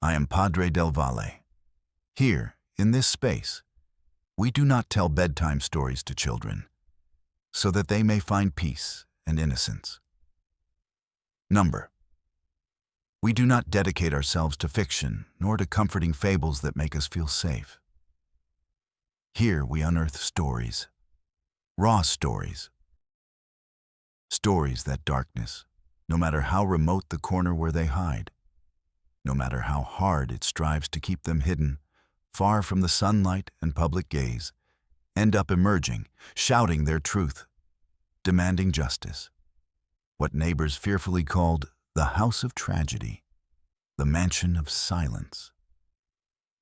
I am Padre del Valle. Here, in this space, we do not tell bedtime stories to children, so that they may find peace and innocence. Number. We do not dedicate ourselves to fiction, nor to comforting fables that make us feel safe. Here we unearth stories, raw stories. Stories that darkness, no matter how remote the corner where they hide, no matter how hard it strives to keep them hidden, far from the sunlight and public gaze, end up emerging, shouting their truth, demanding justice. What neighbors fearfully called the house of tragedy, the mansion of silence,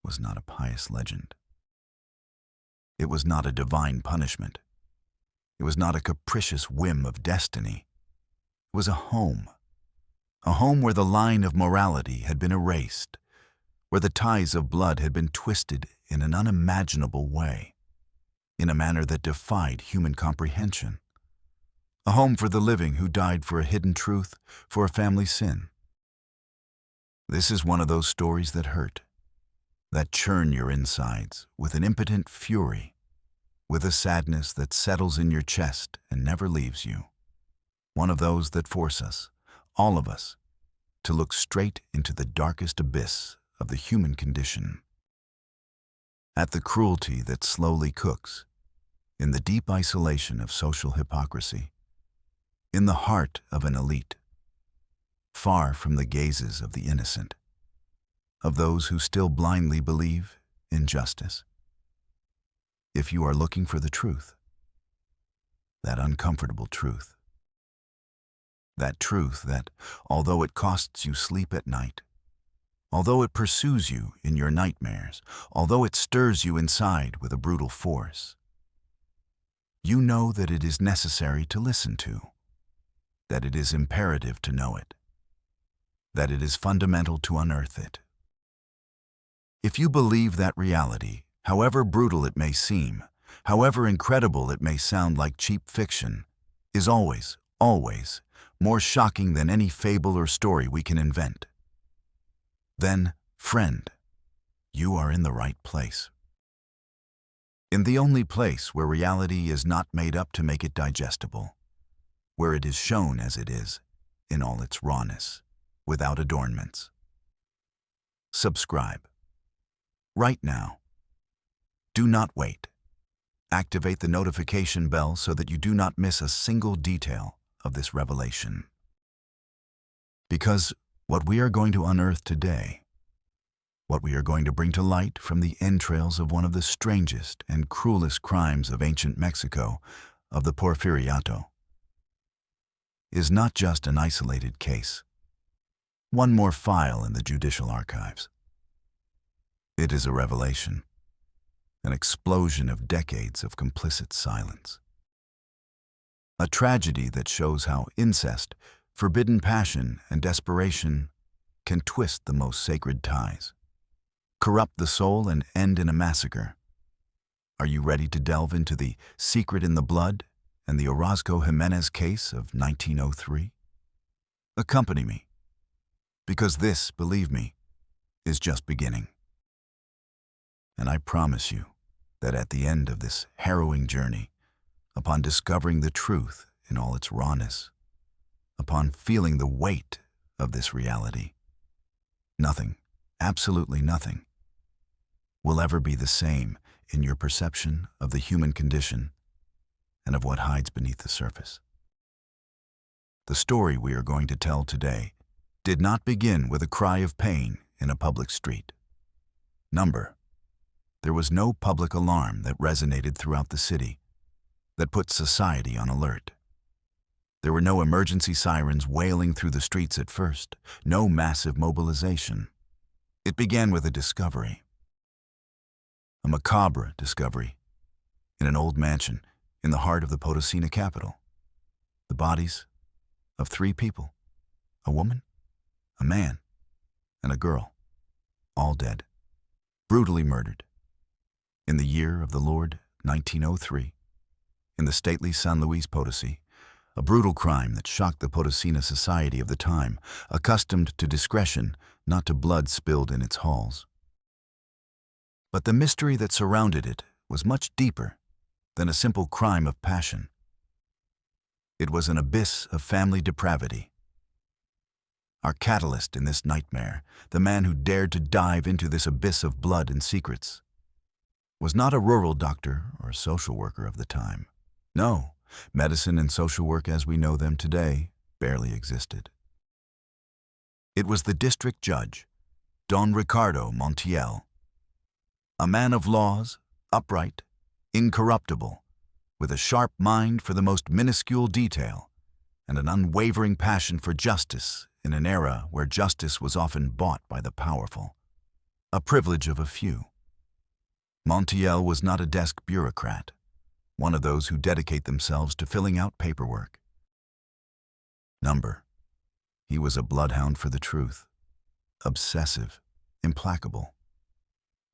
was not a pious legend. It was not a divine punishment. It was not a capricious whim of destiny. It was a home where the line of morality had been erased, where the ties of blood had been twisted in an unimaginable way, in a manner that defied human comprehension. A home for the living who died for a hidden truth, for a family sin. This is one of those stories that hurt, that churn your insides with an impotent fury, with a sadness that settles in your chest and never leaves you. One of those that force us, all of us, to look straight into the darkest abyss of the human condition. At the cruelty that slowly cooks, in the deep isolation of social hypocrisy, in the heart of an elite, far from the gazes of the innocent, of those who still blindly believe in justice. If you are looking for the truth, that uncomfortable truth, that truth that, although it costs you sleep at night, although it pursues you in your nightmares, although it stirs you inside with a brutal force, you know that it is necessary to listen to, that it is imperative to know it, that it is fundamental to unearth it. If you believe that reality, however brutal it may seem, however incredible it may sound like cheap fiction, is always, always more shocking than any fable or story we can invent, then, friend, you are in the right place. In the only place where reality is not made up to make it digestible, where it is shown as it is, in all its rawness, without adornments. Subscribe. Right now. Do not wait. Activate the notification bell so that you do not miss a single detail of this revelation. Because what we are going to unearth today, what we are going to bring to light from the entrails of one of the strangest and cruelest crimes of ancient Mexico, of the Porfiriato, is not just an isolated case, one more file in the judicial archives. It is a revelation, an explosion of decades of complicit silence. A tragedy that shows how incest, forbidden passion, and desperation can twist the most sacred ties, corrupt the soul, and end in a massacre. Are you ready to delve into the secret in the blood and the Orozco-Jiménez case of 1903? Accompany me, because this, believe me, is just beginning. And I promise you that at the end of this harrowing journey, upon discovering the truth in all its rawness, upon feeling the weight of this reality, nothing, absolutely nothing, will ever be the same in your perception of the human condition and of what hides beneath the surface. The story we are going to tell today did not begin with a cry of pain in a public street. There was no public alarm that resonated throughout the city, that put society on alert. There were no emergency sirens wailing through the streets at first, no massive mobilization. It began with a discovery. A macabre discovery in an old mansion in the heart of the Potosí capital. The bodies of 3 people, a woman, a man, and a girl, all dead, brutally murdered. In the year of the Lord, 1903, in the stately San Luis Potosí, a brutal crime that shocked the Potosí society of the time, accustomed to discretion, not to blood spilled in its halls. But the mystery that surrounded it was much deeper than a simple crime of passion. It was an abyss of family depravity. Our catalyst in this nightmare, the man who dared to dive into this abyss of blood and secrets, was not a rural doctor or social worker of the time. No, medicine and social work as we know them today barely existed. It was the district judge, Don Ricardo Montiel, a man of laws, upright, incorruptible, with a sharp mind for the most minuscule detail and an unwavering passion for justice in an era where justice was often bought by the powerful, a privilege of a few. Montiel was not a desk bureaucrat, one of those who dedicate themselves to filling out paperwork. He was a bloodhound for the truth, obsessive, implacable,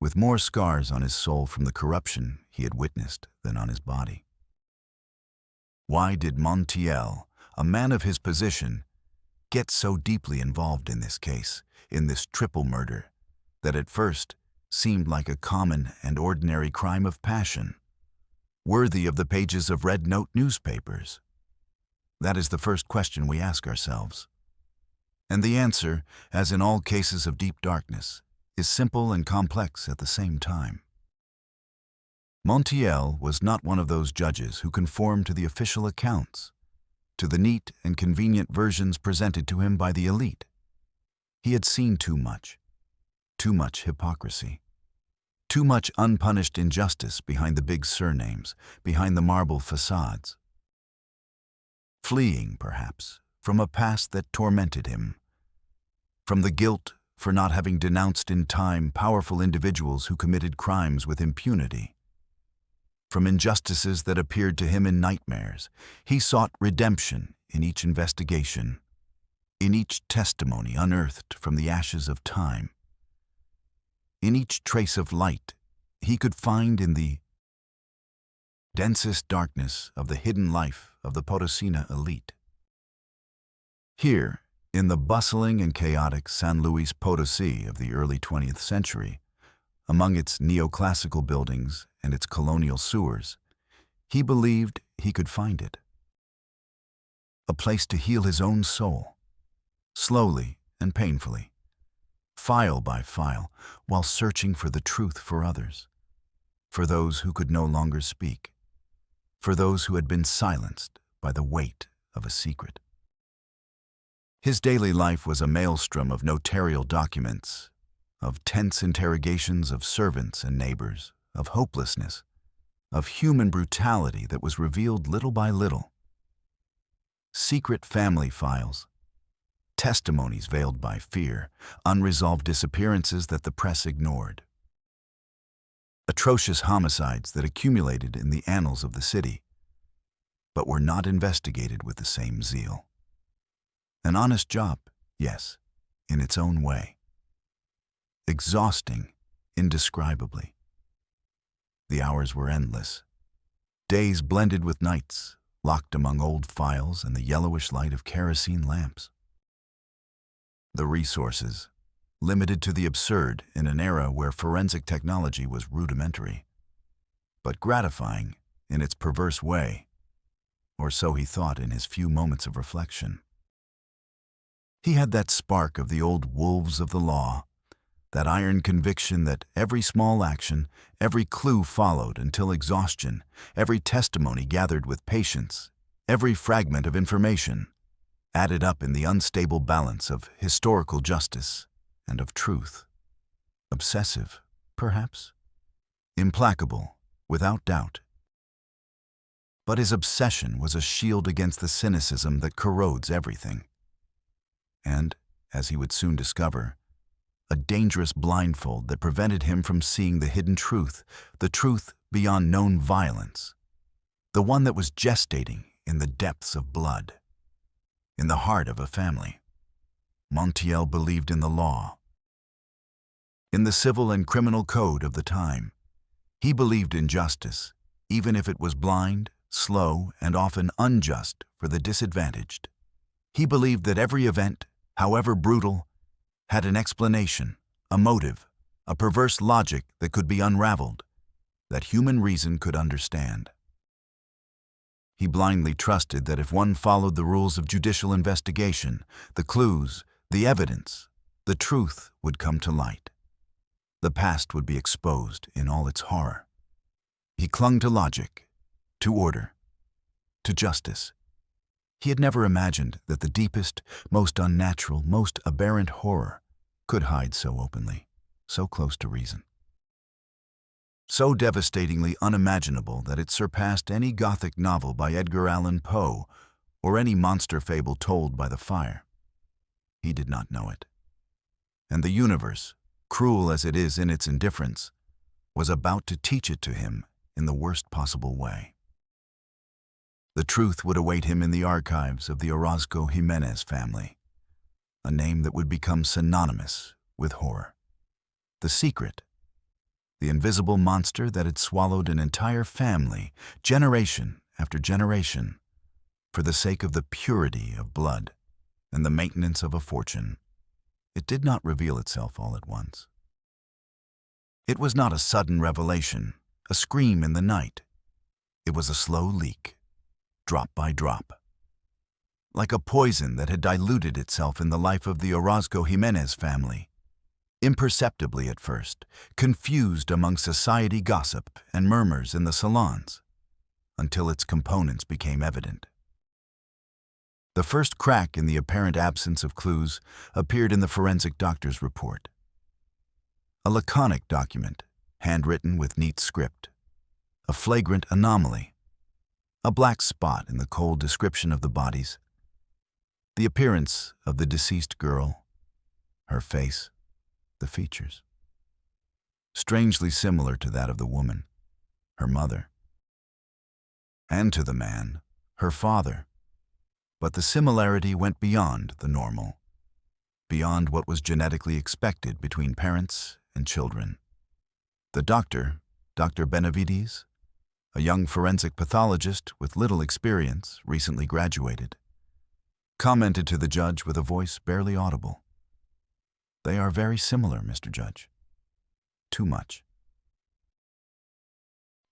with more scars on his soul from the corruption he had witnessed than on his body. Why did Montiel, a man of his position, get so deeply involved in this case, in this triple murder, that at first seemed like a common and ordinary crime of passion, worthy of the pages of red note newspapers? That is the first question we ask ourselves. And the answer, as in all cases of deep darkness, is simple and complex at the same time. Montiel was not one of those judges who conformed to the official accounts, to the neat and convenient versions presented to him by the elite. He had seen too much hypocrisy, too much unpunished injustice behind the big surnames, behind the marble facades. Fleeing, perhaps, from a past that tormented him, from the guilt for not having denounced in time powerful individuals who committed crimes with impunity, from injustices that appeared to him in nightmares, he sought redemption in each investigation, in each testimony unearthed from the ashes of time, in each trace of light he could find in the densest darkness of the hidden life of the Potosí elite. Here, in the bustling and chaotic San Luis Potosí of the early 20th century, among its neoclassical buildings and its colonial sewers, he believed he could find it. A place to heal his own soul, slowly and painfully, file by file, while searching for the truth for others, for those who could no longer speak, for those who had been silenced by the weight of a secret. His daily life was a maelstrom of notarial documents, of tense interrogations of servants and neighbors, of hopelessness, of human brutality that was revealed little by little. Secret family files, testimonies veiled by fear, unresolved disappearances that the press ignored. Atrocious homicides that accumulated in the annals of the city, but were not investigated with the same zeal. An honest job, yes, in its own way. Exhausting, indescribably. The hours were endless. Days blended with nights, locked among old files and the yellowish light of kerosene lamps. The resources, limited to the absurd in an era where forensic technology was rudimentary, but gratifying in its perverse way, or so he thought in his few moments of reflection. He had that spark of the old wolves of the law, that iron conviction that every small action, every clue followed until exhaustion, every testimony gathered with patience, every fragment of information, added up in the unstable balance of historical justice and of truth. Obsessive, perhaps? Implacable, without doubt. But his obsession was a shield against the cynicism that corrodes everything. And, as he would soon discover, a dangerous blindfold that prevented him from seeing the hidden truth, the truth beyond known violence, the one that was gestating in the depths of blood, in the heart of a family. Montiel believed in the law, in the civil and criminal code of the time. He believed in justice, even if it was blind, slow, and often unjust for the disadvantaged. He believed that every event, however brutal, had an explanation, a motive, a perverse logic that could be unraveled, that human reason could understand. He blindly trusted that if one followed the rules of judicial investigation, the clues, the evidence, the truth would come to light. The past would be exposed in all its horror. He clung to logic, to order, to justice. He had never imagined that the deepest, most unnatural, most aberrant horror could hide so openly, so close to reason. So devastatingly unimaginable that it surpassed any Gothic novel by Edgar Allan Poe or any monster fable told by the fire. He did not know it. And the universe, cruel as it is in its indifference, was about to teach it to him in the worst possible way. The truth would await him in the archives of the Orozco-Jiménez family, a name that would become synonymous with horror. The secret, the invisible monster that had swallowed an entire family, generation after generation, for the sake of the purity of blood and the maintenance of a fortune. It did not reveal itself all at once. It was not a sudden revelation, a scream in the night. It was a slow leak, drop by drop. Like a poison that had diluted itself in the life of the Orozco-Jiménez family, imperceptibly at first, confused among society gossip and murmurs in the salons, until its components became evident. The first crack in the apparent absence of clues appeared in the forensic doctor's report. A laconic document, handwritten with neat script. A flagrant anomaly. A black spot in the cold description of the bodies. The appearance of the deceased girl. Her face. The features. Strangely similar to that of the woman, her mother. And to the man, her father. But the similarity went beyond the normal, beyond what was genetically expected between parents and children. The doctor, Dr. Benavides, a young forensic pathologist with little experience, recently graduated, commented to the judge with a voice barely audible. "They are very similar, Mr. Judge. Too much.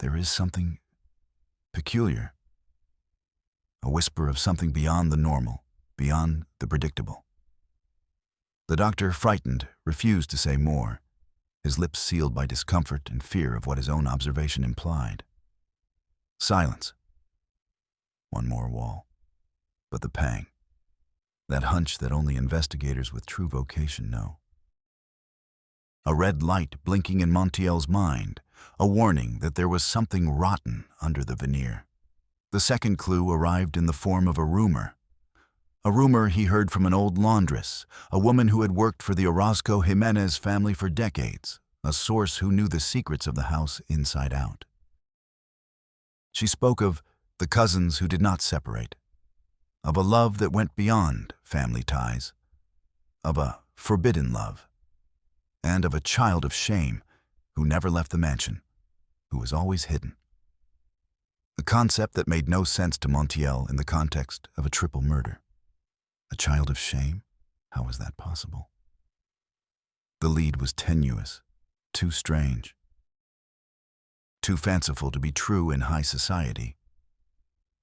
There is something peculiar. A whisper of something beyond the normal, beyond the predictable." The doctor, frightened, refused to say more, his lips sealed by discomfort and fear of what his own observation implied. Silence. One more wall. But the pang, that hunch that only investigators with true vocation know. A red light blinking in Montiel's mind, a warning that there was something rotten under the veneer. The second clue arrived in the form of a rumor he heard from an old laundress, a woman who had worked for the Orozco-Jiménez family for decades, a source who knew the secrets of the house inside out. She spoke of the cousins who did not separate, of a love that went beyond family ties, of a forbidden love, and of a child of shame who never left the mansion, who was always hidden. A concept that made no sense to Montiel in the context of a triple murder. A child of shame? How was that possible? The lead was tenuous, too strange, too fanciful to be true in high society.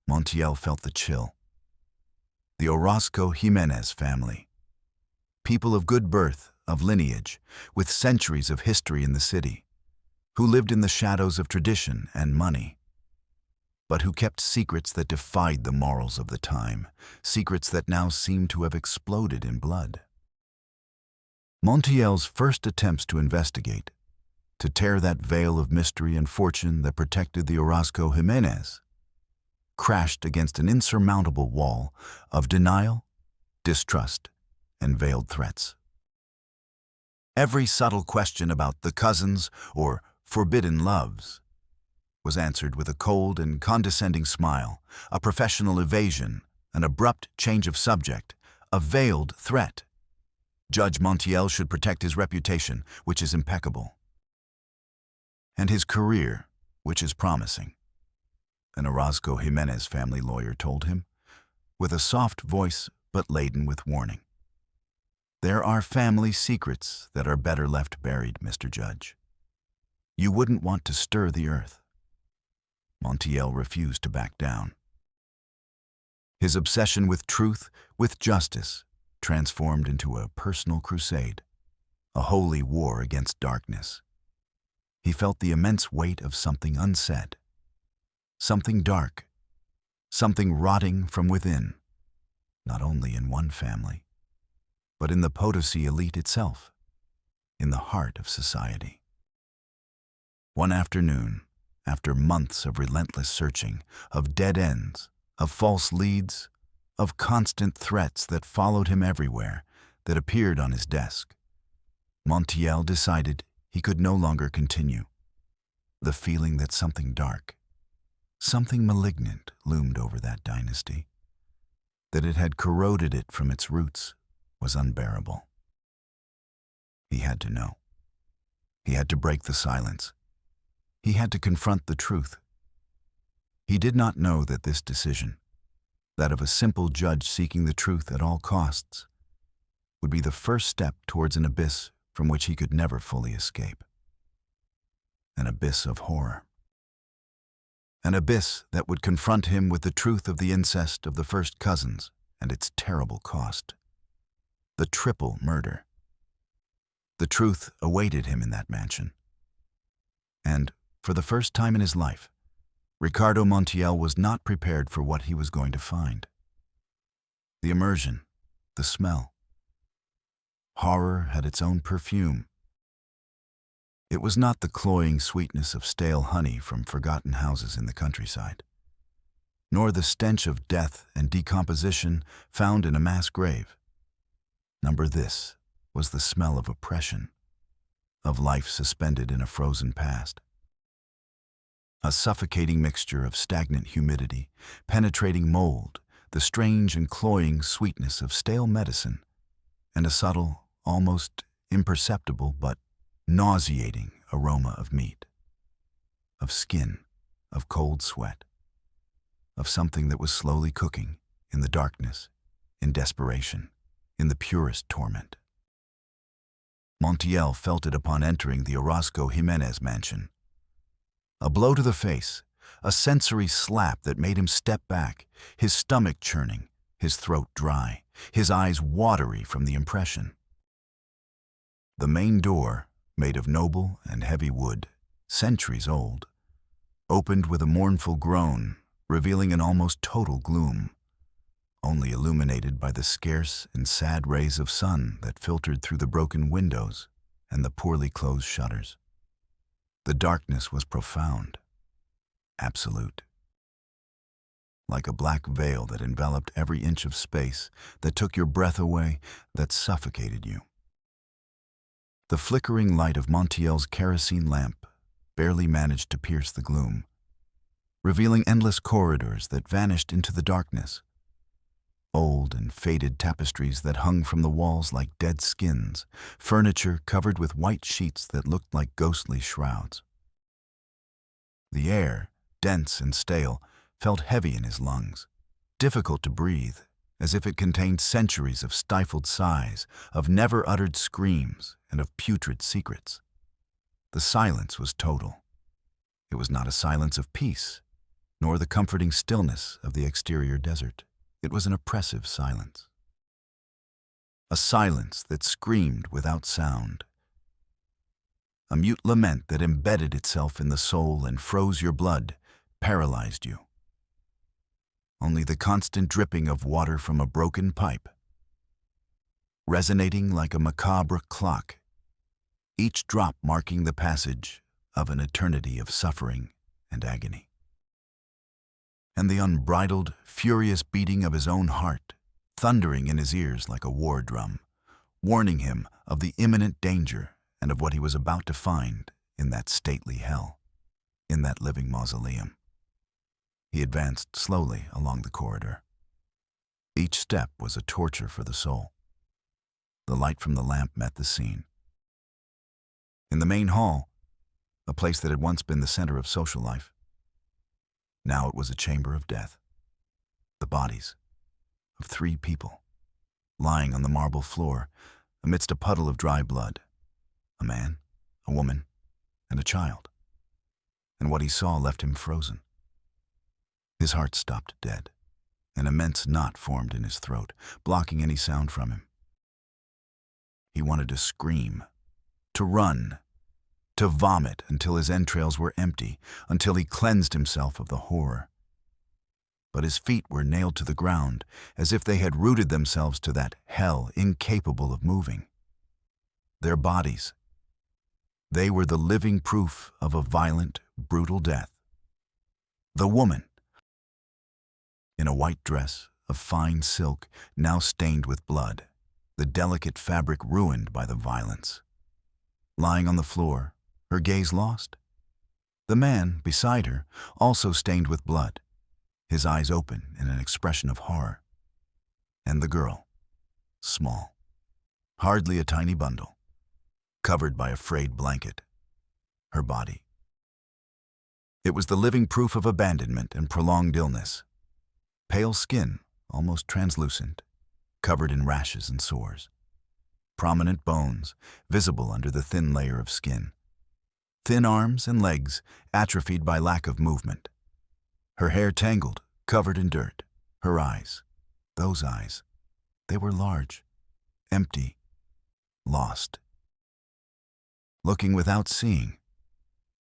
Montiel felt the chill. The Orozco-Jiménez family. People of good birth, of lineage, with centuries of history in the city, who lived in the shadows of tradition and money, but who kept secrets that defied the morals of the time, secrets that now seemed to have exploded in blood. Montiel's first attempts to investigate, to tear that veil of mystery and fortune that protected the Orozco-Jiménez, crashed against an insurmountable wall of denial, distrust, and veiled threats. Every subtle question about the cousins or forbidden loves was answered with a cold and condescending smile, a professional evasion, an abrupt change of subject, a veiled threat. Judge Montiel should protect his reputation, which is impeccable, and his career, which is promising. an Orozco-Jiménez family lawyer told him, with a soft voice but laden with warning. "There are family secrets that are better left buried, Mr. Judge. You wouldn't want to stir the earth." Montiel refused to back down. His obsession with truth, with justice, transformed into a personal crusade, a holy war against darkness. He felt the immense weight of something unsaid, something dark, something rotting from within, not only in one family, but in the Potosí elite itself, in the heart of society. One afternoon, after months of relentless searching, of dead ends, of false leads, of constant threats that followed him everywhere, that appeared on his desk, Montiel decided he could no longer continue. The feeling that something dark, something malignant loomed over that dynasty, that it had corroded it from its roots, was unbearable. He had to know. He had to break the silence. He had to confront the truth. He did not know that this decision, that of a simple judge seeking the truth at all costs, would be the first step towards an abyss from which he could never fully escape. An abyss of horror. An abyss that would confront him with the truth of the incest of the first cousins and its terrible cost. The triple murder. The truth awaited him in that mansion. And, for the first time in his life, Ricardo Montiel was not prepared for what he was going to find. The immersion, the smell. Horror had its own perfume. It was not the cloying sweetness of stale honey from forgotten houses in the countryside, nor the stench of death and decomposition found in a mass grave. This was the smell of oppression, of life suspended in a frozen past. A suffocating mixture of stagnant humidity, penetrating mold, the strange and cloying sweetness of stale medicine, and a subtle, almost imperceptible but nauseating aroma of meat, of skin, of cold sweat, of something that was slowly cooking in the darkness, in desperation, in the purest torment. Montiel felt it upon entering the Orozco-Jiménez mansion. A blow to the face, a sensory slap that made him step back, his stomach churning, his throat dry, his eyes watery from the impression. The main door, made of noble and heavy wood, centuries old, opened with a mournful groan, revealing an almost total gloom, only illuminated by the scarce and sad rays of sun that filtered through the broken windows and the poorly closed shutters. The darkness was profound, absolute, like a black veil that enveloped every inch of space, that took your breath away, that suffocated you. The flickering light of Montiel's kerosene lamp barely managed to pierce the gloom, revealing endless corridors that vanished into the darkness. Old and faded tapestries that hung from the walls like dead skins, furniture covered with white sheets that looked like ghostly shrouds. The air, dense and stale, felt heavy in his lungs, difficult to breathe, as if it contained centuries of stifled sighs, of never-uttered screams, and of putrid secrets. The silence was total. It was not a silence of peace, nor the comforting stillness of the exterior desert. It was an oppressive silence. A silence that screamed without sound. A mute lament that embedded itself in the soul and froze your blood, paralyzed you. Only the constant dripping of water from a broken pipe, resonating like a macabre clock, each drop marking the passage of an eternity of suffering and agony. And the unbridled, furious beating of his own heart, thundering in his ears like a war drum, warning him of the imminent danger and of what he was about to find in that stately hell, in that living mausoleum. He advanced slowly along the corridor. Each step was a torture for the soul. The light from the lamp met the scene. In the main hall, a place that had once been the center of social life, Now it was a chamber of death. The bodies of 3 people, lying on the marble floor amidst a puddle of dry blood. A man, a woman, and a child. And what he saw left him frozen. His heart stopped dead. An immense knot formed in his throat, blocking any sound from him. He wanted to scream, to run, to vomit until his entrails were empty, until he cleansed himself of the horror. But his feet were nailed to the ground, as if they had rooted themselves to that hell, incapable of moving. Their bodies, they were the living proof of a violent, brutal death. The woman, in a white dress of fine silk, now stained with blood, the delicate fabric ruined by the violence. Lying on the floor, her gaze lost. The man beside her, also stained with blood, his eyes open in an expression of horror. And the girl, small, hardly a tiny bundle, covered by a frayed blanket, her body. It was the living proof of abandonment and prolonged illness. Pale skin, almost translucent, covered in rashes and sores. Prominent bones, visible under the thin layer of skin. Thin arms and legs, atrophied by lack of movement. Her hair tangled, covered in dirt. Her eyes, those eyes, they were large, empty, lost. Looking without seeing,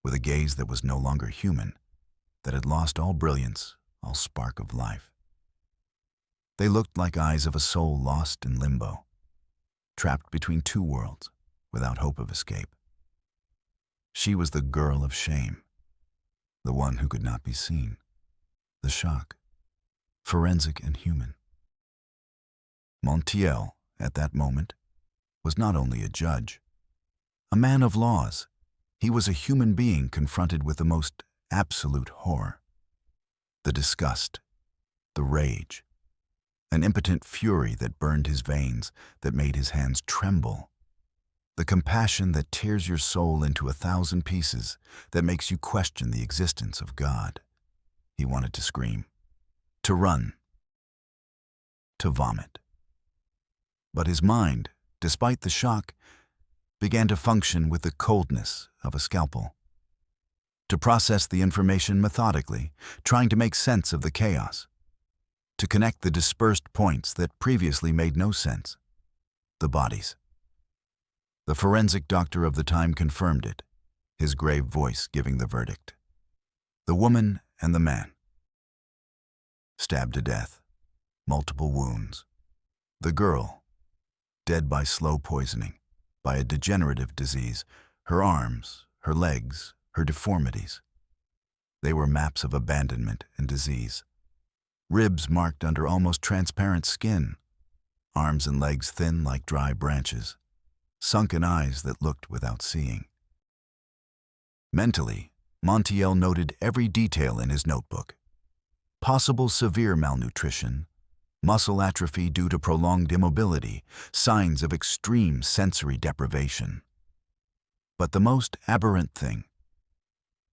with a gaze that was no longer human, that had lost all brilliance, all spark of life. They looked like eyes of a soul lost in limbo, trapped between 2 worlds, without hope of escape. She was the girl of shame, the one who could not be seen, the shock, forensic and human. Montiel, at that moment, was not only a judge, a man of laws. He was a human being confronted with the most absolute horror. The disgust, the rage, an impotent fury that burned his veins, that made his hands tremble. The compassion that tears your soul into 1,000 pieces, that makes you question the existence of God. He wanted to scream, to run, to vomit. But his mind, despite the shock, began to function with the coldness of a scalpel. To process the information methodically, trying to make sense of the chaos. To connect the dispersed points that previously made no sense. The bodies. The forensic doctor of the time confirmed it, his grave voice giving the verdict. The woman and the man. Stabbed to death, multiple wounds. The girl, dead by slow poisoning, by a degenerative disease, her arms, her legs, her deformities. They were maps of abandonment and disease. Ribs marked under almost transparent skin, arms and legs thin like dry branches, sunken eyes that looked without seeing. Mentally, Montiel noted every detail in his notebook. Possible severe malnutrition, muscle atrophy due to prolonged immobility, signs of extreme sensory deprivation. But the most aberrant thing,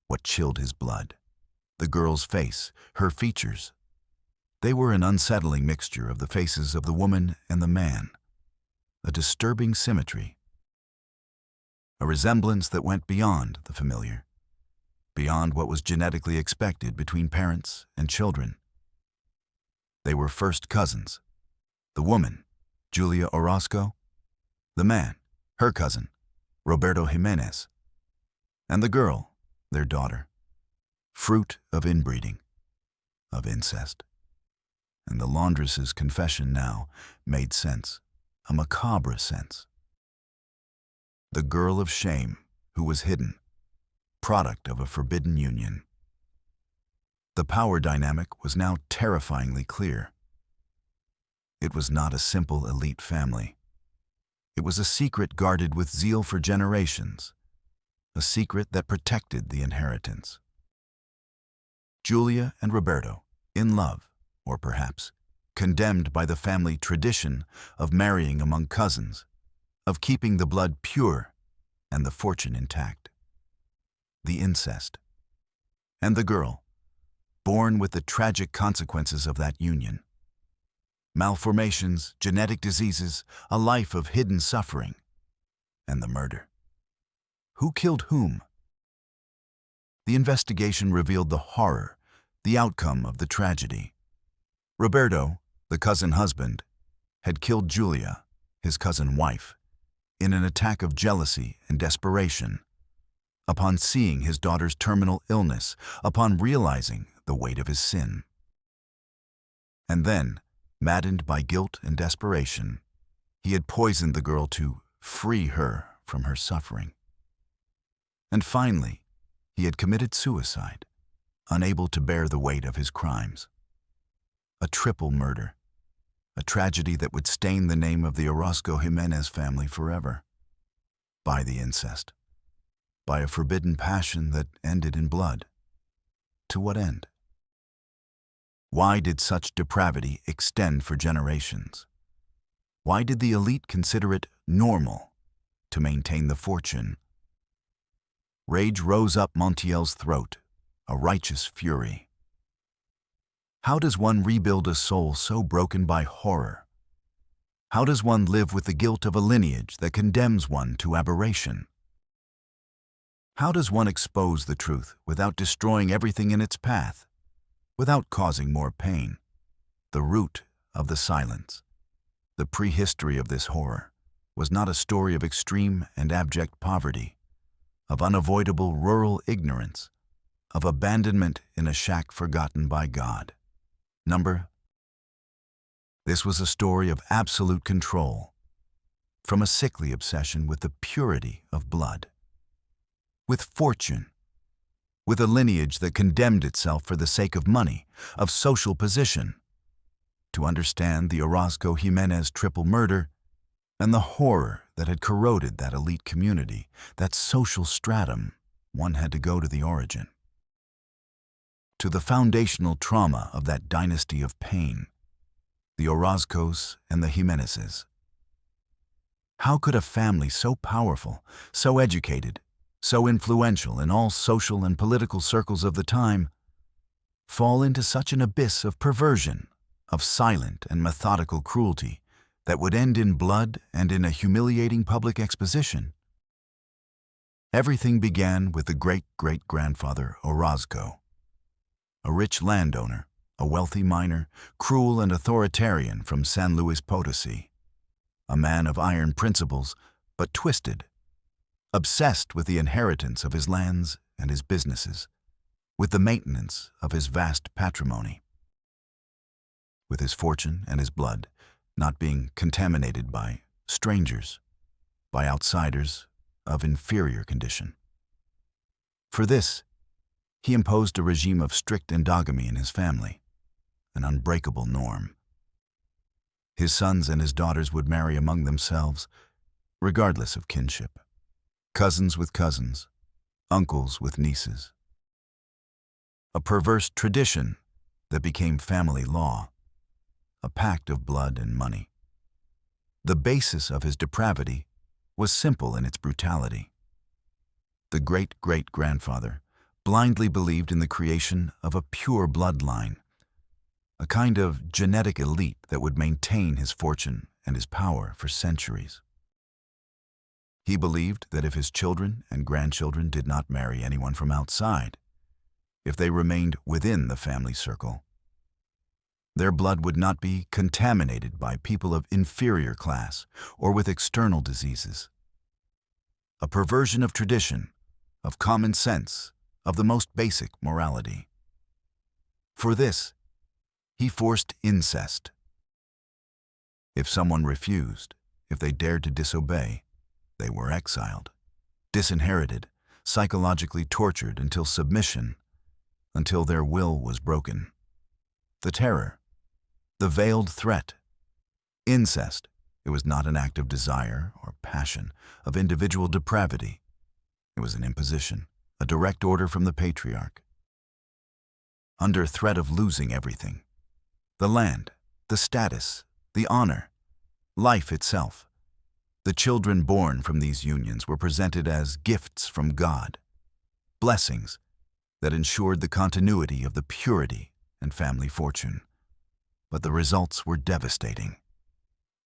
what chilled his blood, the girl's face, her features. They were an unsettling mixture of the faces of the woman and the man, a disturbing symmetry, a resemblance that went beyond the familiar, beyond what was genetically expected between parents and children. They were first cousins. The woman, Julia Orozco, the man, her cousin, Roberto-Jiménez, and the girl, their daughter, fruit of inbreeding, of incest. And the laundress's confession now made sense, a macabre sense. The girl of shame who was hidden, product of a forbidden union. The power dynamic was now terrifyingly clear. It was not a simple elite family. It was a secret guarded with zeal for generations, a secret that protected the inheritance. Julia and Roberto, in love, or perhaps condemned by the family tradition of marrying among cousins, of keeping the blood pure and the fortune intact. The incest. And the girl, born with the tragic consequences of that union. Malformations, genetic diseases, a life of hidden suffering, and the murder. Who killed whom? The investigation revealed the horror, the outcome of the tragedy. Roberto, the cousin husband, had killed Julia, his cousin wife, in an attack of jealousy and desperation. Upon seeing his daughter's terminal illness, upon realizing the weight of his sin. And then, maddened by guilt and desperation, he had poisoned the girl to free her from her suffering. And finally, he had committed suicide, unable to bear the weight of his crimes. A triple murder, a tragedy that would stain the name of the Orozco-Jiménez family forever. By the incest. By a forbidden passion that ended in blood. To what end? Why did such depravity extend for generations? Why did the elite consider it normal to maintain the fortune? Rage rose up Montiel's throat, a righteous fury. How does one rebuild a soul so broken by horror? How does one live with the guilt of a lineage that condemns one to aberration? How does one expose the truth without destroying everything in its path, without causing more pain? The root of the silence, the prehistory of this horror, was not a story of extreme and abject poverty, of unavoidable rural ignorance, of abandonment in a shack forgotten by God. This was a story of absolute control, from a sickly obsession with the purity of blood. With fortune, with a lineage that condemned itself for the sake of money, of social position. To understand the Orozco-Jiménez triple murder and the horror that had corroded that elite community, that social stratum, one had to go to the origin. To the foundational trauma of that dynasty of pain, the Orozcos and the Jimenezes. How could a family so powerful, so educated, so influential in all social and political circles of the time, fall into such an abyss of perversion, of silent and methodical cruelty that would end in blood and in a humiliating public exposition? Everything began with the great-great-grandfather Orozco, a rich landowner, a wealthy miner, cruel and authoritarian from San Luis Potosí, a man of iron principles, but twisted, obsessed with the inheritance of his lands and his businesses, with the maintenance of his vast patrimony, with his fortune and his blood not being contaminated by strangers, by outsiders of inferior condition. For this, he imposed a regime of strict endogamy in his family, an unbreakable norm. His sons and his daughters would marry among themselves, regardless of kinship. Cousins with cousins, uncles with nieces. A perverse tradition that became family law, a pact of blood and money. The basis of his depravity was simple in its brutality. The great-great-grandfather blindly believed in the creation of a pure bloodline, a kind of genetic elite that would maintain his fortune and his power for centuries. He believed that if his children and grandchildren did not marry anyone from outside, if they remained within the family circle, their blood would not be contaminated by people of inferior class or with external diseases. A perversion of tradition, of common sense, of the most basic morality. For this, he forced incest. If someone refused, if they dared to disobey, they were exiled, disinherited, psychologically tortured until submission, until their will was broken. The terror, the veiled threat. Incest, it was not an act of desire or passion, of individual depravity. It was an imposition, a direct order from the patriarch. Under threat of losing everything, the land, the status, the honor, life itself, the children born from these unions were presented as gifts from God, blessings, that ensured the continuity of the purity and family fortune. But the results were devastating.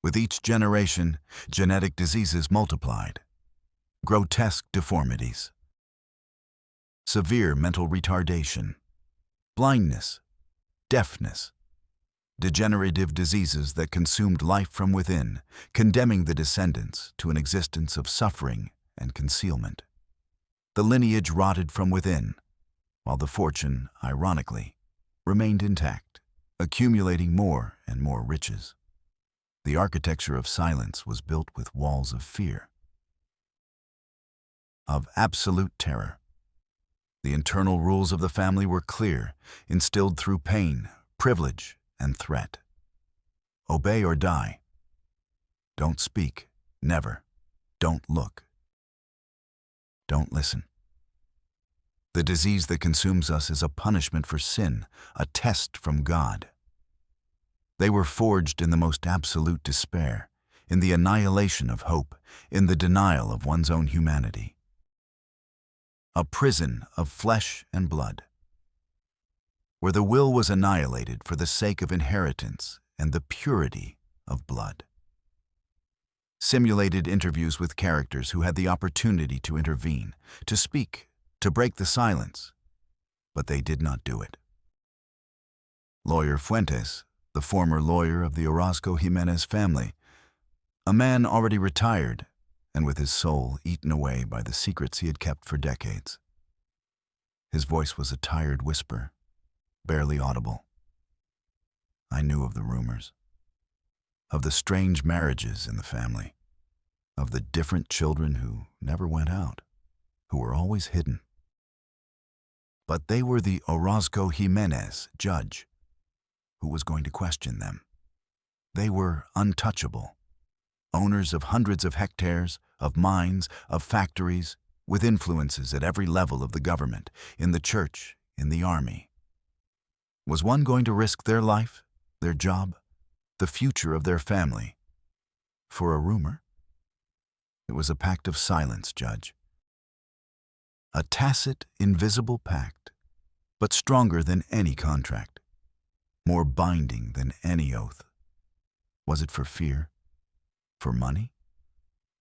With each generation, genetic diseases multiplied. Grotesque deformities, severe mental retardation, blindness, deafness, degenerative diseases that consumed life from within, condemning the descendants to an existence of suffering and concealment. The lineage rotted from within, while the fortune, ironically, remained intact, accumulating more and more riches. The architecture of silence was built with walls of fear, of absolute terror. The internal rules of the family were clear, instilled through pain, privilege, and threat. Obey or die. Don't speak, never. Don't look. Don't listen. The disease that consumes us is a punishment for sin, a test from God. They were forged in the most absolute despair, in the annihilation of hope, in the denial of one's own humanity. A prison of flesh and blood, where the will was annihilated for the sake of inheritance and the purity of blood. Simulated interviews with characters who had the opportunity to intervene, to speak, to break the silence, but they did not do it. Lawyer Fuentes, the former lawyer of the Orozco-Jiménez family, a man already retired and with his soul eaten away by the secrets he had kept for decades. His voice was a tired whisper, barely audible. I knew of the rumors, of the strange marriages in the family, of the different children who never went out, who were always hidden. But they were the Orozco-Jiménez judge who was going to question them. They were untouchable, owners of hundreds of hectares, of mines, of factories, with influences at every level of the government, in the church, in the army. Was one going to risk their life, their job, the future of their family, for a rumor? It was a pact of silence, Judge. A tacit, invisible pact, but stronger than any contract, more binding than any oath. Was it for fear? For money?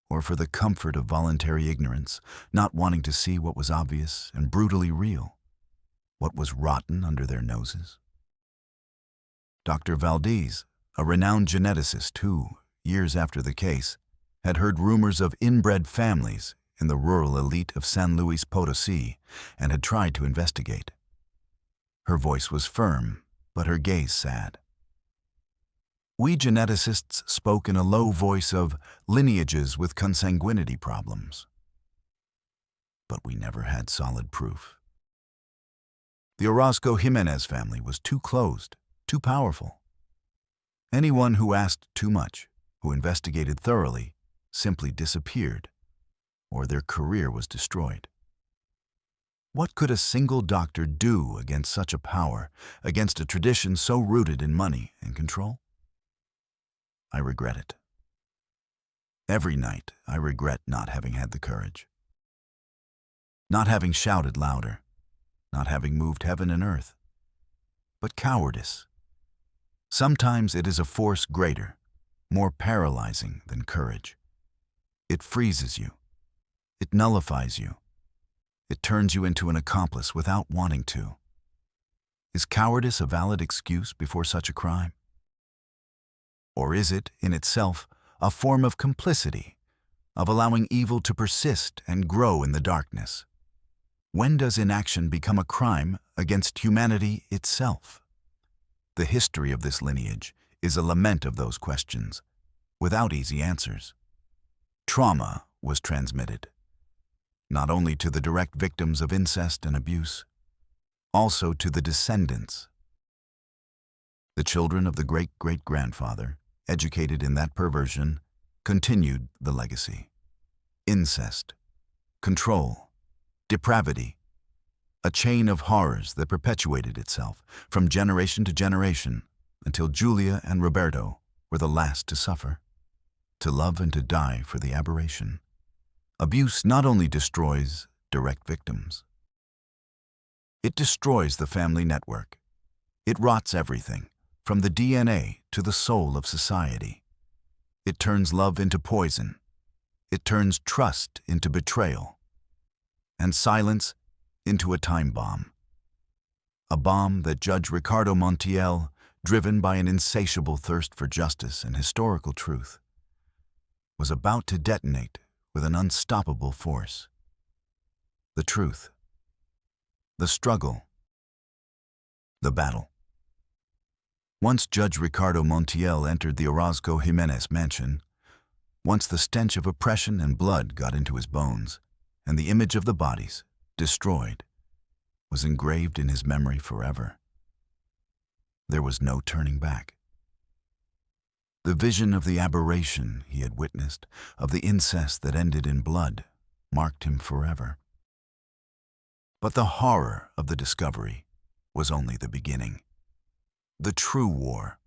Or for the comfort of voluntary ignorance, not wanting to see what was obvious and brutally real, what was rotten under their noses? Dr. Valdez, a renowned geneticist who, years after the case, had heard rumors of inbred families in the rural elite of San Luis Potosí and had tried to investigate. Her voice was firm, but her gaze sad. We geneticists spoke in a low voice of lineages with consanguinity problems. But we never had solid proof. The Orozco-Jiménez family was too closed, too powerful. Anyone who asked too much, who investigated thoroughly, simply disappeared, or their career was destroyed. What could a single doctor do against such a power, against a tradition so rooted in money and control? I regret it. Every night, I regret not having had the courage. Not having shouted louder, not having moved heaven and earth. But cowardice. Sometimes it is a force greater, more paralyzing than courage. It freezes you. It nullifies you. It turns you into an accomplice without wanting to. Is cowardice a valid excuse before such a crime? Or is it, in itself, a form of complicity, of allowing evil to persist and grow in the darkness? When does inaction become a crime against humanity itself? The history of this lineage is a lament of those questions, without easy answers. Trauma was transmitted, not only to the direct victims of incest and abuse, also to the descendants. The children of the great-great-grandfather, educated in that perversion, continued the legacy. Incest, control, depravity, a chain of horrors that perpetuated itself from generation to generation until Julia and Roberto were the last to suffer, to love and to die for the aberration. Abuse not only destroys direct victims, It destroys the family network. It rots everything, from the DNA to the soul of society. It turns love into poison. It turns trust into betrayal. And silence into a time bomb. A bomb that Judge Ricardo Montiel, driven by an insatiable thirst for justice and historical truth, was about to detonate with an unstoppable force. The truth. The struggle. The battle. Once Judge Ricardo Montiel entered the Orozco-Jiménez mansion, once the stench of oppression and blood got into his bones, and the image of the bodies, destroyed, was engraved in his memory forever, there was no turning back. The vision of the aberration he had witnessed, of the incest that ended in blood, marked him forever. But the horror of the discovery was only the beginning. The true war,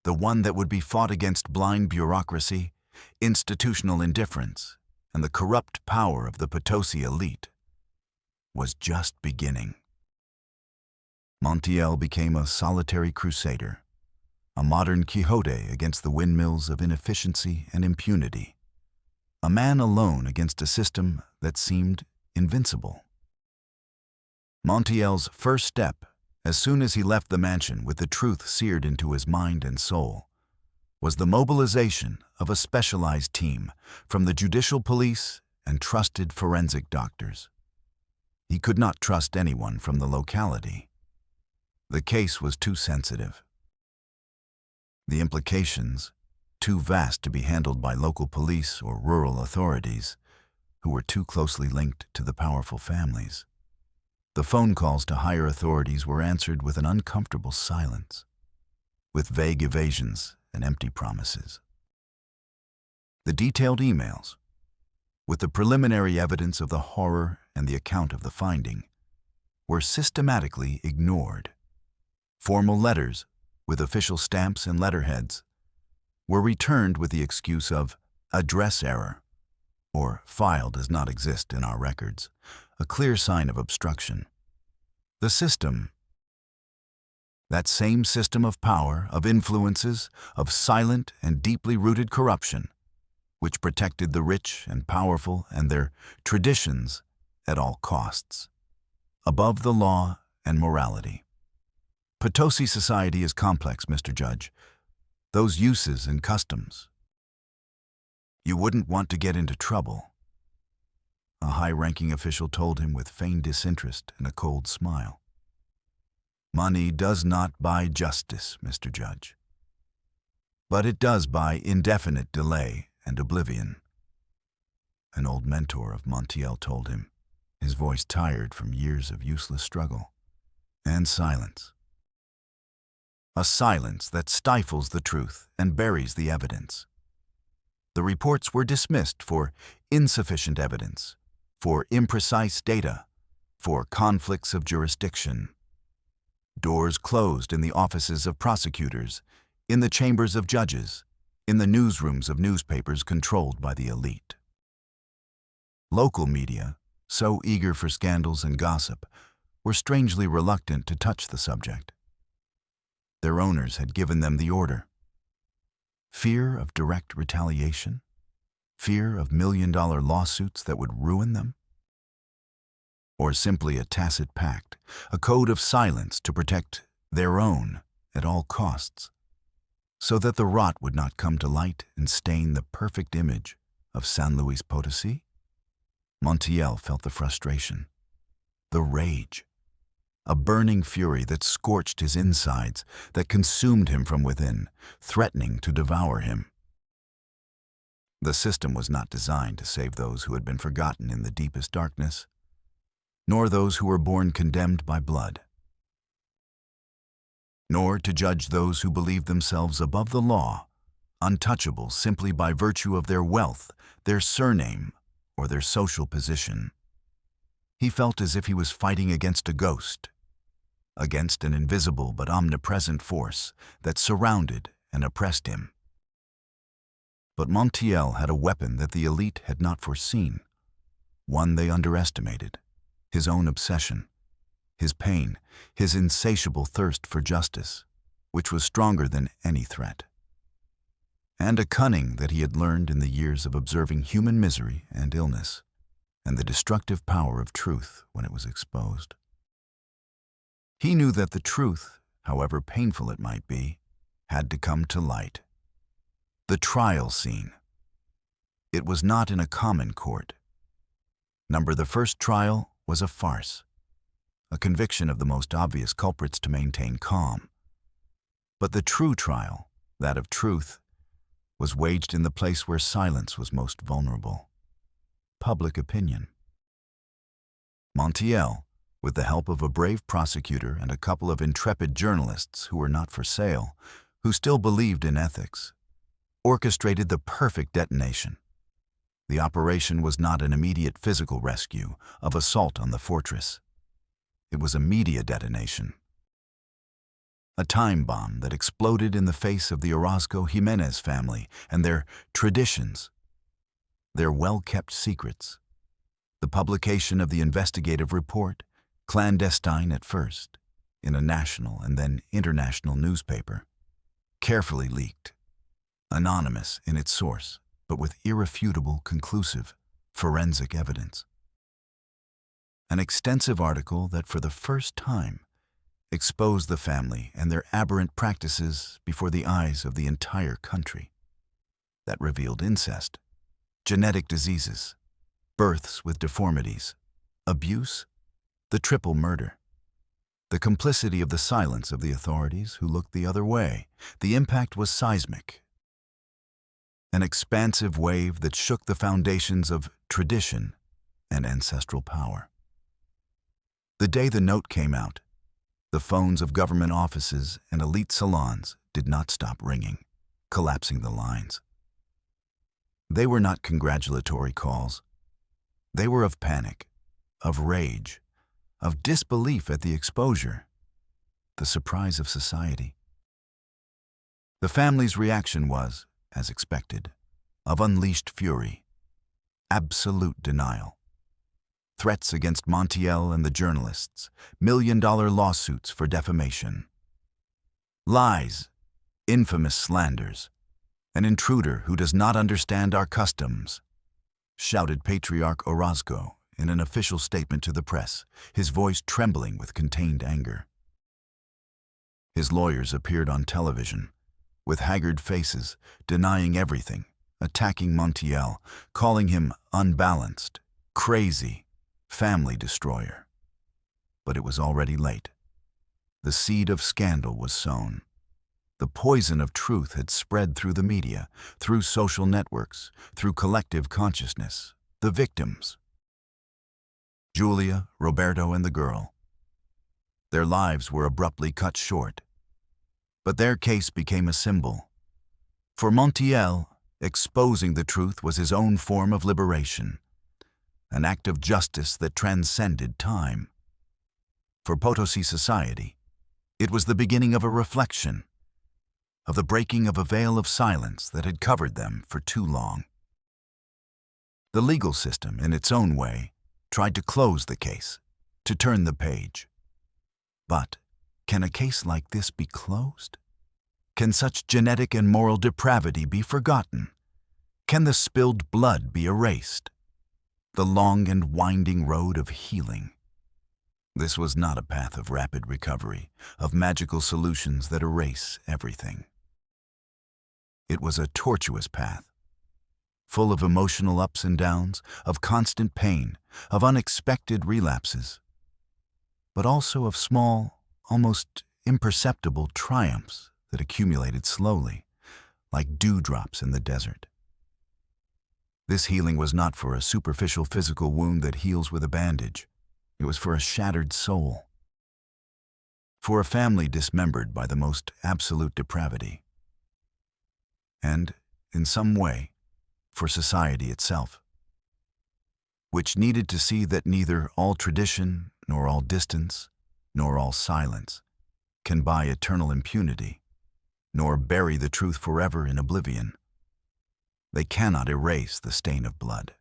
the one that would be fought against blind bureaucracy, institutional indifference, and the corrupt power of the Potosí elite, was just beginning. Montiel became a solitary crusader, a modern Quixote against the windmills of inefficiency and impunity, a man alone against a system that seemed invincible. Montiel's first step, as soon as he left the mansion with the truth seared into his mind and soul, was the mobilization of a specialized team from the judicial police and trusted forensic doctors. He could not trust anyone from the locality. The case was too sensitive. The implications, too vast to be handled by local police or rural authorities, who were too closely linked to the powerful families. The phone calls to higher authorities were answered with an uncomfortable silence, with vague evasions and empty promises. The detailed emails, with the preliminary evidence of the horror and the account of the finding, were systematically ignored. Formal letters, with official stamps and letterheads, were returned with the excuse of address error, or file does not exist in our records, a clear sign of obstruction. The system, that same system of power, of influences, of silent and deeply rooted corruption, which protected the rich and powerful and their traditions at all costs, above the law and morality. Potosí society is complex, Mr. Judge. Those uses and customs. You wouldn't want to get into trouble. A high-ranking official told him with feigned disinterest and a cold smile. Money does not buy justice, Mr. Judge. But it does buy indefinite delay and oblivion. An old mentor of Montiel told him, his voice tired from years of useless struggle. And silence. A silence that stifles the truth and buries the evidence. The reports were dismissed for insufficient evidence, for imprecise data, for conflicts of jurisdiction. Doors closed in the offices of prosecutors, in the chambers of judges, in the newsrooms of newspapers controlled by the elite. Local media, so eager for scandals and gossip, were strangely reluctant to touch the subject. Their owners had given them the order. Fear of direct retaliation? Fear of million-dollar lawsuits that would ruin them? Or simply a tacit pact, a code of silence to protect their own at all costs, so that the rot would not come to light and stain the perfect image of San Luis Potosí? Montiel felt the frustration, the rage, a burning fury that scorched his insides, that consumed him from within, threatening to devour him. The system was not designed to save those who had been forgotten in the deepest darkness, nor those who were born condemned by blood, nor to judge those who believed themselves above the law, untouchable simply by virtue of their wealth, their surname, or their social position. He felt as if he was fighting against a ghost, against an invisible but omnipresent force that surrounded and oppressed him. But Montiel had a weapon that the elite had not foreseen, one they underestimated, his own obsession, his pain, his insatiable thirst for justice, which was stronger than any threat, and a cunning that he had learned in the years of observing human misery and illness, and the destructive power of truth when it was exposed. He knew that the truth, however painful it might be, had to come to light. The trial scene. It was not in a common court. The first trial was a farce, a conviction of the most obvious culprits to maintain calm. But the true trial, that of truth, was waged in the place where silence was most vulnerable: public opinion. Montiel, with the help of a brave prosecutor and a couple of intrepid journalists who were not for sale, who still believed in ethics, orchestrated the perfect detonation. The operation was not an immediate physical rescue of assault on the fortress. It was a media detonation. A time bomb that exploded in the face of the Orozco-Jiménez family and their traditions, their well-kept secrets. The publication of the investigative report, clandestine at first, in a national and then international newspaper, carefully leaked, anonymous in its source, but with irrefutable, conclusive, forensic evidence. An extensive article that for the first time exposed the family and their aberrant practices before the eyes of the entire country. That revealed incest, genetic diseases, births with deformities, abuse, the triple murder. The complicity of the silence of the authorities who looked the other way. The impact was seismic. An expansive wave that shook the foundations of tradition and ancestral power. The day the note came out, the phones of government offices and elite salons did not stop ringing, collapsing the lines. They were not congratulatory calls. They were of panic, of rage, of disbelief at the exposure, the surprise of society. The family's reaction was, as expected, of unleashed fury, absolute denial. Threats against Montiel and the journalists, million-dollar lawsuits for defamation. Lies, infamous slanders, an intruder who does not understand our customs, shouted Patriarch Orozco in an official statement to the press, his voice trembling with contained anger. His lawyers appeared on television, with haggard faces, denying everything, attacking Montiel, calling him unbalanced, crazy, family destroyer. But it was already late. The seed of scandal was sown. The poison of truth had spread through the media, through social networks, through collective consciousness. The victims. Julia, Roberto, and the girl. Their lives were abruptly cut short. But their case became a symbol. For Montiel, exposing the truth was his own form of liberation, an act of justice that transcended time. For Potosí society, it was the beginning of a reflection, of the breaking of a veil of silence that had covered them for too long. The legal system, in its own way, tried to close the case, to turn the page. But can a case like this be closed? Can such genetic and moral depravity be forgotten? Can the spilled blood be erased? The long and winding road of healing. This was not a path of rapid recovery, of magical solutions that erase everything. It was a tortuous path, full of emotional ups and downs, of constant pain, of unexpected relapses, but also of small, almost imperceptible triumphs that accumulated slowly, like dewdrops in the desert. This healing was not for a superficial physical wound that heals with a bandage. It was for a shattered soul, for a family dismembered by the most absolute depravity, and, in some way, for society itself, which needed to see that neither all tradition, nor all distance, nor all silence can buy eternal impunity, nor bury the truth forever in oblivion. They cannot erase the stain of blood.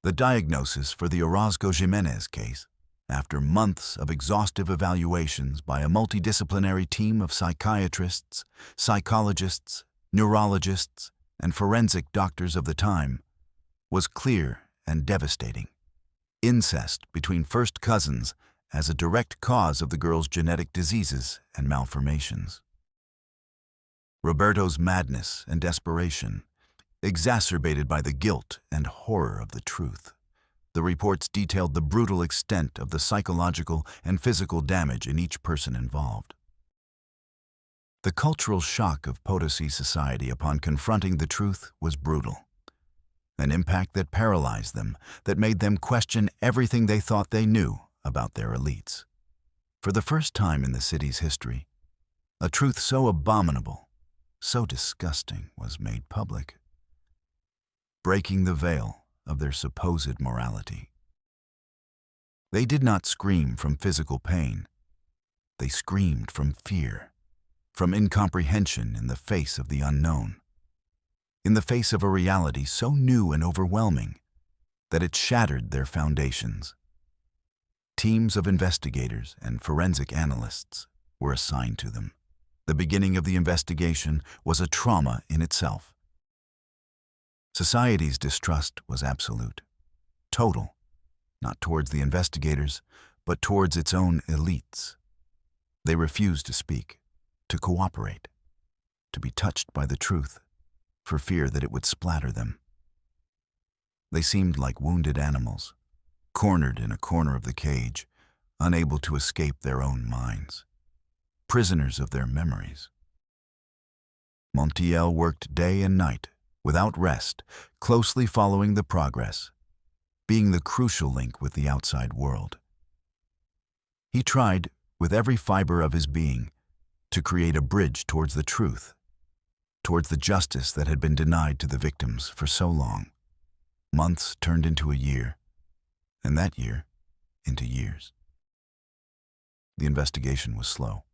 The diagnosis for the Orozco-Jiménez case, After months of exhaustive evaluations by a multidisciplinary team of psychiatrists, psychologists, neurologists, and forensic doctors of the time, was clear and devastating. Incest between first cousins as a direct cause of the girl's genetic diseases and malformations. Roberto's madness and desperation, exacerbated by the guilt and horror of the truth. The reports detailed the brutal extent of the psychological and physical damage in each person involved. The cultural shock of Potosí society upon confronting the truth was brutal. An impact that paralyzed them, that made them question everything they thought they knew about their elites. For the first time in the city's history, a truth so abominable, so disgusting, was made public, breaking the veil of their supposed morality. They did not scream from physical pain. They screamed from fear, from incomprehension in the face of the unknown, in the face of a reality so new and overwhelming that it shattered their foundations. Teams of investigators and forensic analysts were assigned to them. The beginning of the investigation was a trauma in itself. Society's distrust was absolute, total, not towards the investigators, but towards its own elites. They refused to speak, to cooperate, to be touched by the truth, for fear that it would splatter them. They seemed like wounded animals, cornered in a corner of the cage, unable to escape their own minds, prisoners of their memories. Montiel worked day and night, without rest, closely following the progress, being the crucial link with the outside world. He tried, with every fiber of his being, to create a bridge towards the truth, towards the justice that had been denied to the victims for so long. Months turned into a year, and that year into years. The investigation was slow,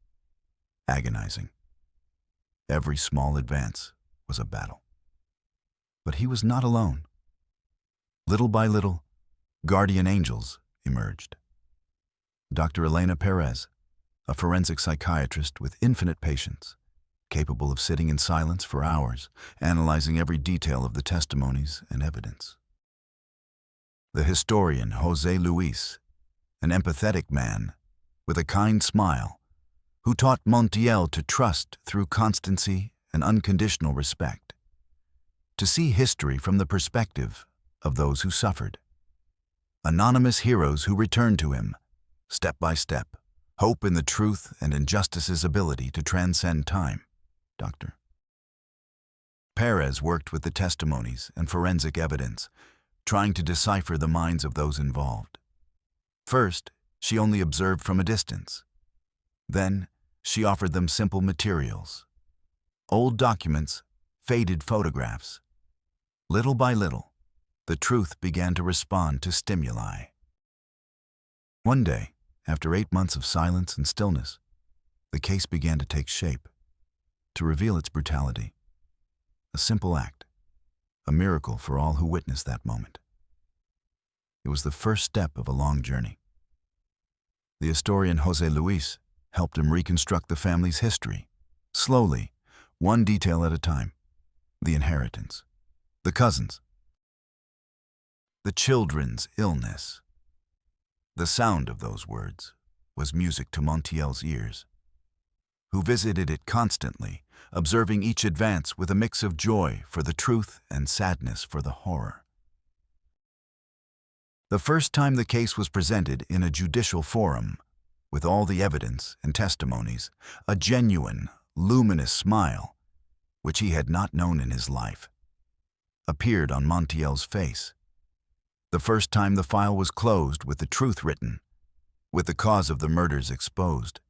agonizing. Every small advance was a battle. But he was not alone. Little by little, guardian angels emerged. Dr. Elena Perez, a forensic psychiatrist with infinite patience, capable of sitting in silence for hours, analyzing every detail of the testimonies and evidence. The historian José Luis, an empathetic man with a kind smile, who taught Montiel to trust through constancy and unconditional respect, to see history from the perspective of those who suffered. Anonymous heroes who returned to him, step by step, hope in the truth and in justice's ability to transcend time. Dr. Perez worked with the testimonies and forensic evidence, trying to decipher the minds of those involved. First, she only observed from a distance. Then, she offered them simple materials, old documents, faded photographs. Little by little, the truth began to respond to stimuli. One day, after 8 months of silence and stillness, the case began to take shape, to reveal its brutality. A simple act, a miracle for all who witnessed that moment. It was the first step of a long journey. The historian José Luis helped him reconstruct the family's history, slowly, one detail at a time. The inheritance, the cousins, the children's illness. The sound of those words was music to Montiel's ears, who visited it constantly, observing each advance with a mix of joy for the truth and sadness for the horror. The first time the case was presented in a judicial forum, with all the evidence and testimonies, a genuine, luminous smile, which he had not known in his life, appeared on Montiel's face. The first time the file was closed with the truth written, with the cause of the murders exposed,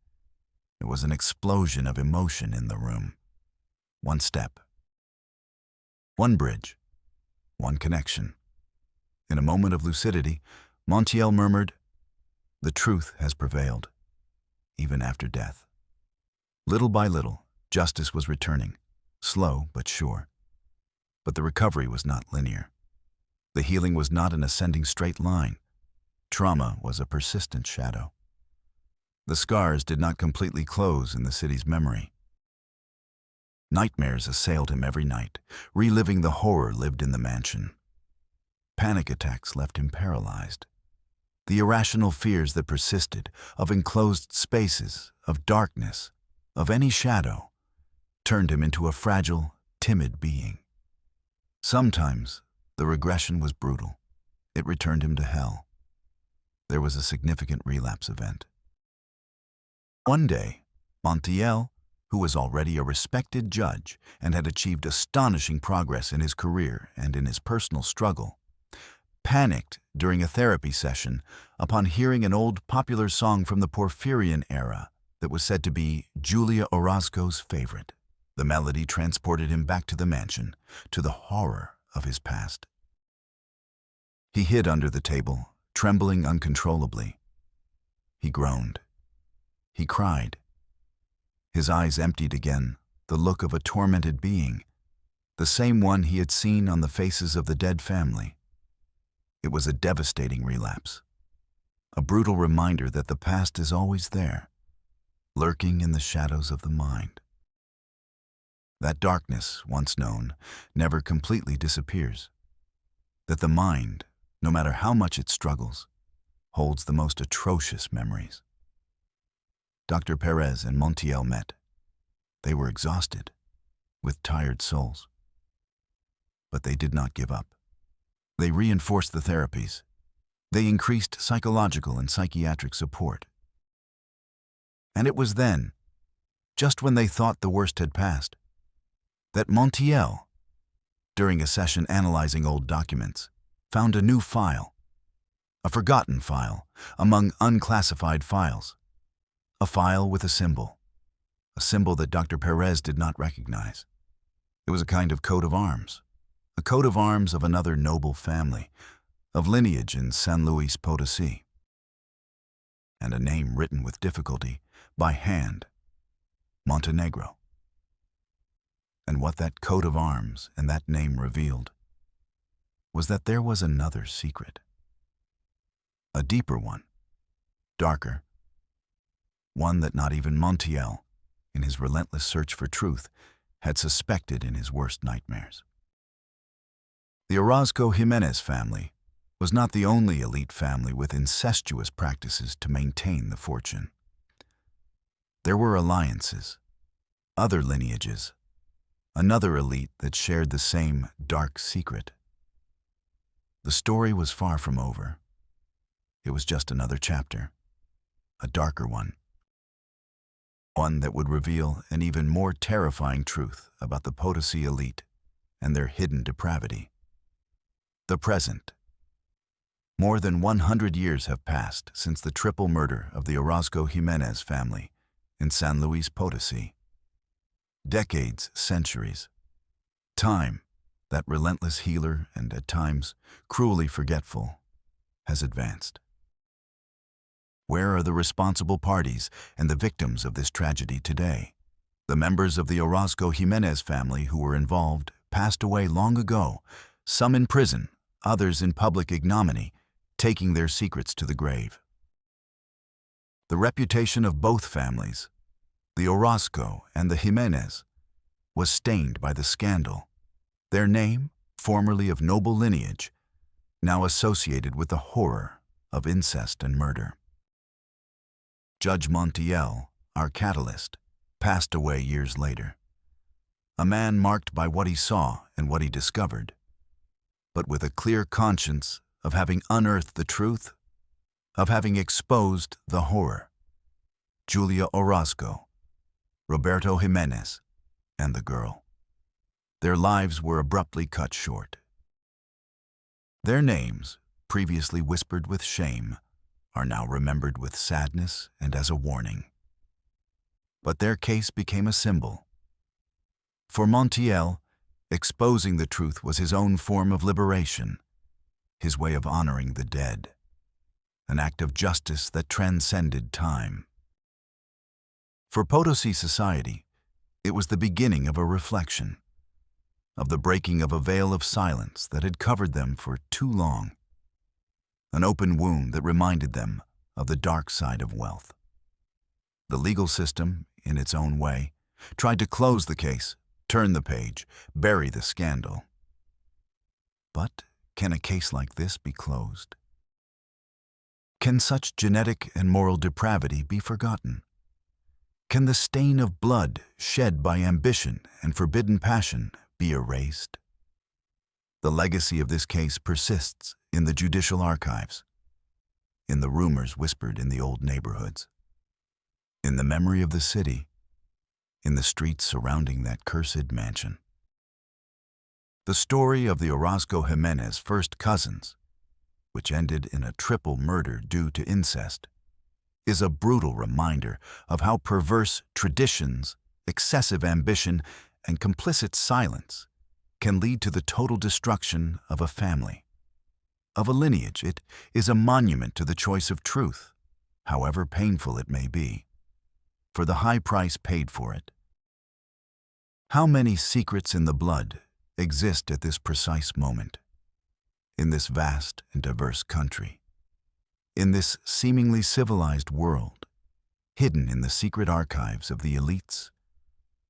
there was an explosion of emotion in the room. One step, one bridge, one connection. In a moment of lucidity, Montiel murmured, "The truth has prevailed, even after death." Little by little, justice was returning, slow but sure. But the recovery was not linear. The healing was not an ascending straight line. Trauma was a persistent shadow. The scars did not completely close in the city's memory. Nightmares assailed him every night, reliving the horror lived in the mansion. Panic attacks left him paralyzed. The irrational fears that persisted, of enclosed spaces, of darkness, of any shadow, turned him into a fragile, timid being. Sometimes, the regression was brutal. It returned him to hell. There was a significant relapse event. One day, Montiel, who was already a respected judge and had achieved astonishing progress in his career and in his personal struggle, panicked during a therapy session upon hearing an old popular song from the Porphyrian era that was said to be Julia Orozco's favorite. The melody transported him back to the mansion, to the horror of his past. He hid under the table, trembling uncontrollably. He groaned. He cried. His eyes emptied again, the look of a tormented being, the same one he had seen on the faces of the dead family. It was a devastating relapse, a brutal reminder that the past is always there, lurking in the shadows of the mind. That darkness, once known, never completely disappears. That the mind, no matter how much it struggles, holds the most atrocious memories. Dr. Perez and Montiel met. They were exhausted, with tired souls. But they did not give up. They reinforced the therapies. They increased psychological and psychiatric support. And it was then, just when they thought the worst had passed, that Montiel, during a session analyzing old documents, found a new file, a forgotten file among unclassified files, a file with a symbol that Dr. Perez did not recognize. It was a kind of coat of arms, a coat of arms of another noble family, of lineage in San Luis Potosí, and a name written with difficulty, by hand, Montenegro. And what that coat of arms and that name revealed was that there was another secret, a deeper one, darker, one that not even Montiel, in his relentless search for truth, had suspected in his worst nightmares. The Orozco-Jiménez family was not the only elite family with incestuous practices to maintain the fortune. There were alliances, other lineages, another elite that shared the same dark secret. The story was far from over. It was just another chapter, a darker one that would reveal an even more terrifying truth about the Potosí elite and their hidden depravity. The present. More than 100 years have passed since the triple murder of the Orozco-Jiménez family in San Luis Potosí. Decades, centuries. Time, that relentless healer and at times cruelly forgetful, has advanced. Where are the responsible parties and the victims of this tragedy today? The members of the Orozco-Jiménez family who were involved passed away long ago, some in prison, others in public ignominy, taking their secrets to the grave. The reputation of both families, the Orozco and the Jiménez, was stained by the scandal. Their name, formerly of noble lineage, now associated with the horror of incest and murder. Judge Montiel, our catalyst, passed away years later. A man marked by what he saw and what he discovered, but with a clear conscience of having unearthed the truth, of having exposed the horror. Julia Orozco, Roberto Jiménez, and the girl. Their lives were abruptly cut short. Their names, previously whispered with shame, are now remembered with sadness and as a warning. But their case became a symbol. For Montiel, exposing the truth was his own form of liberation, his way of honoring the dead, an act of justice that transcended time. For Potosí society, it was the beginning of a reflection, of the breaking of a veil of silence that had covered them for too long. an open wound that reminded them of the dark side of wealth. The legal system, in its own way, tried to close the case, turn the page, bury the scandal. But can a case like this be closed? Can such genetic and moral depravity be forgotten? Can the stain of blood shed by ambition and forbidden passion be erased? The legacy of this case persists in the judicial archives, in the rumors whispered in the old neighborhoods, in the memory of the city, in the streets surrounding that cursed mansion. The story of the Orozco-Jiménez first cousins, which ended in a triple murder due to incest, is a brutal reminder of how perverse traditions, excessive ambition, and complicit silence can lead to the total destruction of a family, of a lineage. It is a monument to the choice of truth, however painful it may be, for the high price paid for it. How many secrets in the blood exist at this precise moment, in this vast and diverse country, in this seemingly civilized world, hidden in the secret archives of the elites,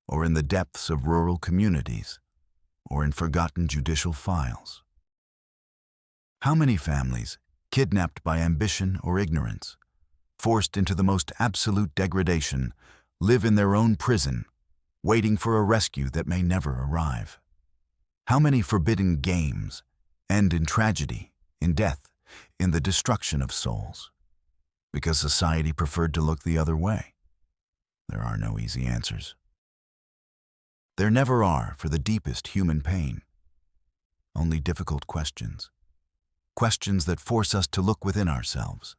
or in the depths of rural communities, or in forgotten judicial files? How many families, kidnapped by ambition or ignorance, forced into the most absolute degradation, live in their own prison, waiting for a rescue that may never arrive? How many forbidden games end in tragedy, in death, in the destruction of souls, because society preferred to look the other way? There are no easy answers. There never are for the deepest human pain. Only difficult questions. Questions that force us to look within ourselves,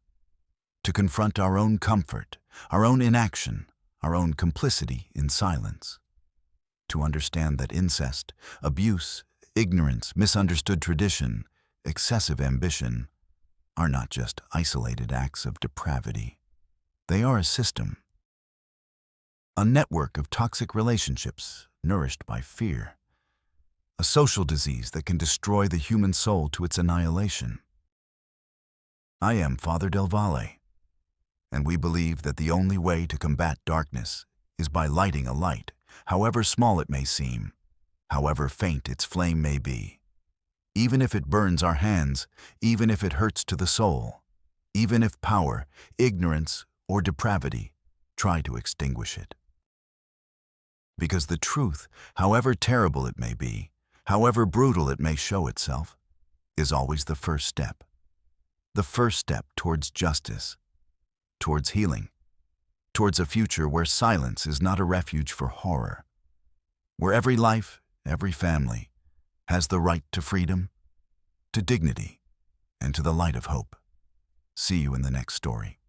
to confront our own comfort, our own inaction, our own complicity in silence, to understand that incest, abuse, ignorance, misunderstood tradition, excessive ambition are not just isolated acts of depravity. They are a system, a network of toxic relationships nourished by fear, a social disease that can destroy the human soul to its annihilation. I am Father Del Valle, and we believe that the only way to combat darkness is by lighting a light, however small it may seem, however faint its flame may be. Even if it burns our hands, even if it hurts to the soul, even if power, ignorance, or depravity try to extinguish it. Because the truth, however terrible it may be, however brutal it may show itself, is always the first step towards justice, towards healing, towards a future where silence is not a refuge for horror, where every life, every family, has the right to freedom, to dignity, and to the light of hope. See you in the next story.